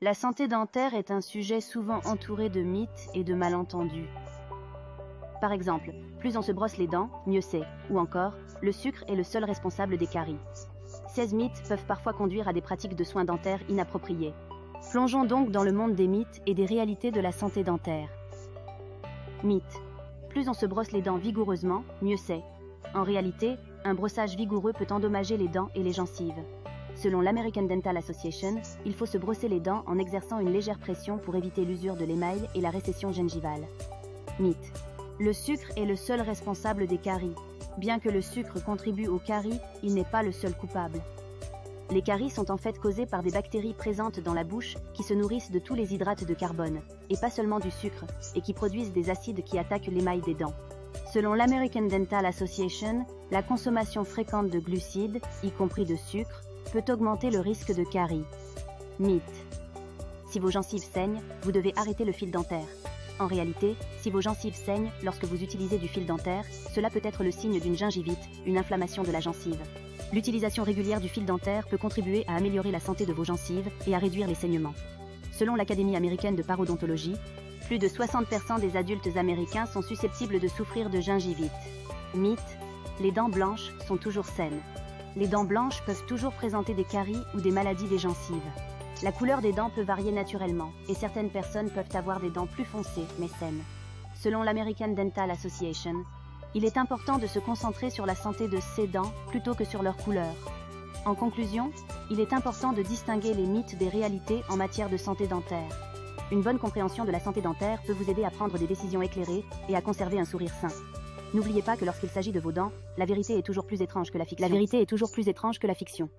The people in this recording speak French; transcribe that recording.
La santé dentaire est un sujet souvent entouré de mythes et de malentendus. Par exemple, plus on se brosse les dents, mieux c'est, ou encore, le sucre est le seul responsable des caries. Ces mythes peuvent parfois conduire à des pratiques de soins dentaires inappropriées. Plongeons donc dans le monde des mythes et des réalités de la santé dentaire. Mythe. Plus on se brosse les dents vigoureusement, mieux c'est. En réalité, un brossage vigoureux peut endommager les dents et les gencives. Selon l'American Dental Association, il faut se brosser les dents en exerçant une légère pression pour éviter l'usure de l'émail et la récession gingivale. Mythe. Le sucre est le seul responsable des caries. Bien que le sucre contribue aux caries, il n'est pas le seul coupable. Les caries sont en fait causées par des bactéries présentes dans la bouche qui se nourrissent de tous les hydrates de carbone, et pas seulement du sucre, et qui produisent des acides qui attaquent l'émail des dents. Selon l'American Dental Association, la consommation fréquente de glucides, y compris de sucre, peut augmenter le risque de caries. Mythe. Si vos gencives saignent, vous devez arrêter le fil dentaire. En réalité, si vos gencives saignent lorsque vous utilisez du fil dentaire, cela peut être le signe d'une gingivite, une inflammation de la gencive. L'utilisation régulière du fil dentaire peut contribuer à améliorer la santé de vos gencives et à réduire les saignements. Selon l'Académie américaine de parodontologie, plus de 60% des adultes américains sont susceptibles de souffrir de gingivite. Mythe. Les dents blanches sont toujours saines. Les dents blanches peuvent toujours présenter des caries ou des maladies des gencives. La couleur des dents peut varier naturellement, et certaines personnes peuvent avoir des dents plus foncées, mais saines. Selon l'American Dental Association, il est important de se concentrer sur la santé de ces dents plutôt que sur leur couleur. En conclusion, il est important de distinguer les mythes des réalités en matière de santé dentaire. Une bonne compréhension de la santé dentaire peut vous aider à prendre des décisions éclairées et à conserver un sourire sain. N'oubliez pas que lorsqu'il s'agit de vos dents, la vérité est toujours plus étrange que la fiction.